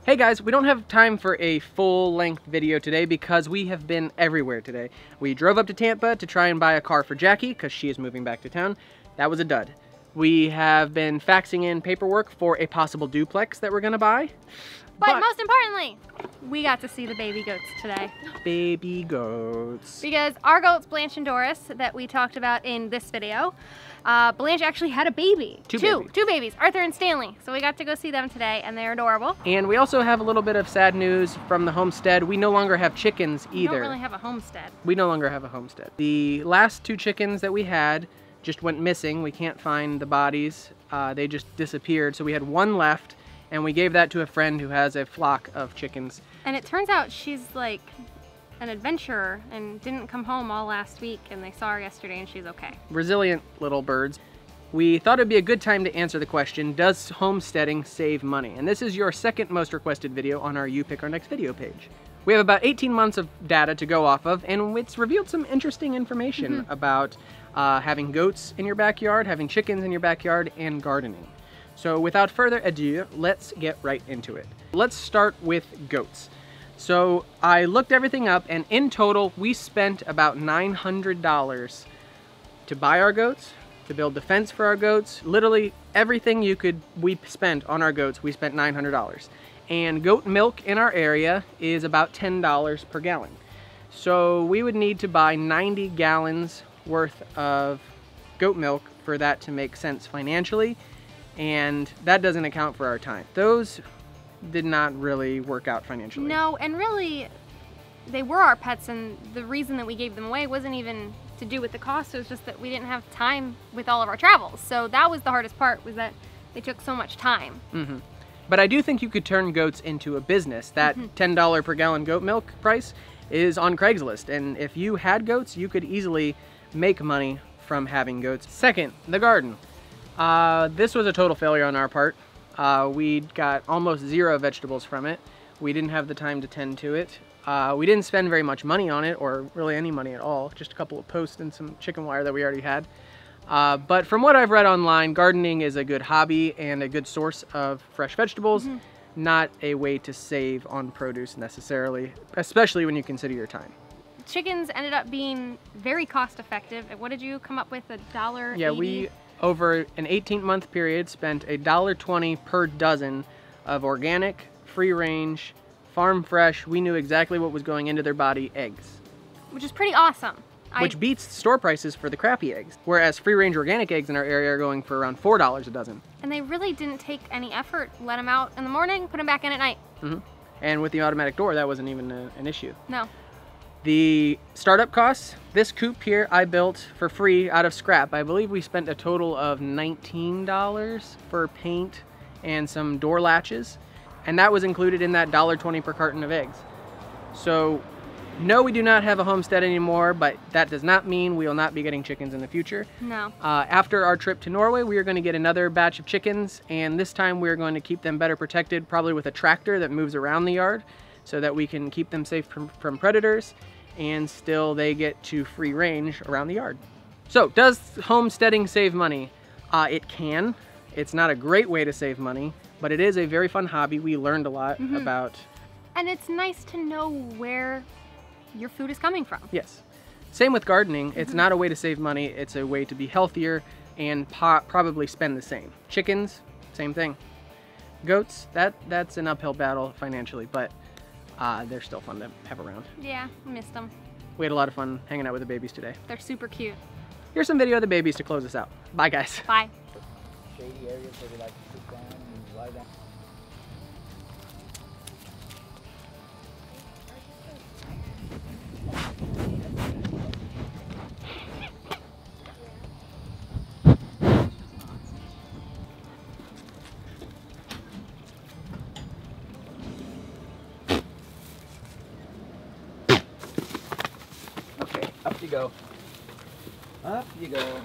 Hey guys, we don't have time for a full-length video today because we have been everywhere today. We drove up to Tampa to try and buy a car for Jackie because she is moving back to town. That was a dud. We have been faxing in paperwork for a possible duplex that we're gonna buy. But most importantly, we got to see the baby goats today. Baby goats. Because our goats, Blanche and Doris, that we talked about in this video, Blanche actually had a baby. Two babies, Arthur and Stanley. So we got to go see them today and they're adorable. And we also have a little bit of sad news from the homestead. We no longer have chickens either. We don't really have a homestead. We no longer have a homestead. The last two chickens that we had just went missing. We can't find the bodies. They just disappeared. So we had one left. And we gave that to a friend who has a flock of chickens. And it turns out she's like an adventurer and didn't come home all last week, and they saw her yesterday and she's okay. Resilient little birds. We thought it'd be a good time to answer the question, does homesteading save money? And this is your second most requested video on our You Pick Our Next Video page. We have about 18 months of data to go off of, and it's revealed some interesting information about having goats in your backyard, having chickens in your backyard, and gardening. So without further ado, let's get right into it. Let's start with goats. So I looked everything up, and in total, we spent about $900 to buy our goats, to build the fence for our goats. Literally everything we spent on our goats, we spent $900. And goat milk in our area is about $10 per gallon. So we would need to buy 90 gallons worth of goat milk for that to make sense financially. And that doesn't account for our time. Those did not really work out financially. No, and really, they were our pets, and the reason that we gave them away wasn't even to do with the cost. It was just that we didn't have time with all of our travels. So that was the hardest part, was that they took so much time. But I do think you could turn goats into a business. That $10 per gallon goat milk price is on Craigslist. And if you had goats, you could easily make money from having goats. Second, the garden. This was a total failure on our part. We got almost zero vegetables from it. We didn't have the time to tend to it. We didn't spend very much money on it, or really any money at all. Just a couple of posts and some chicken wire that we already had. But from what I've read online, gardening is a good hobby and a good source of fresh vegetables, not a way to save on produce necessarily, especially when you consider your time. Chickens ended up being very cost effective. What did you come up with, $1.80? Yeah, we over an 18-month period spent $1.20 per dozen of organic, free-range, farm fresh. We knew exactly what was going into their body eggs. Which is pretty awesome. Which beats store prices for the crappy eggs. Whereas free-range organic eggs in our area are going for around $4 a dozen. And they really didn't take any effort. Let them out in the morning, put them back in at night. And with the automatic door, that wasn't even an issue. No. The startup costs, this coop here I built for free out of scrap. I believe we spent a total of $19 for paint and some door latches. And that was included in that $1.20 per carton of eggs. So no, we do not have a homestead anymore, but that does not mean we will not be getting chickens in the future. No. After our trip to Norway, we are going to get another batch of chickens, and this time we are going to keep them better protected, probably with a tractor that moves around the yard, so that we can keep them safe from predators, and still they get to free range around the yard. So, does homesteading save money? It can. It's not a great way to save money, but it is a very fun hobby. We learned a lot about... And it's nice to know where your food is coming from. Yes. Same with gardening. It's not a way to save money. It's a way to be healthier and probably spend the same. Chickens, same thing. Goats, that's an uphill battle financially, but they're still fun to have around. Yeah, missed them. We had a lot of fun hanging out with the babies today. They're super cute. Here's some video of the babies to close us out. Bye, guys. Bye. Shady areas where they like to sit down and lie down. Okay, up you go. Up you go.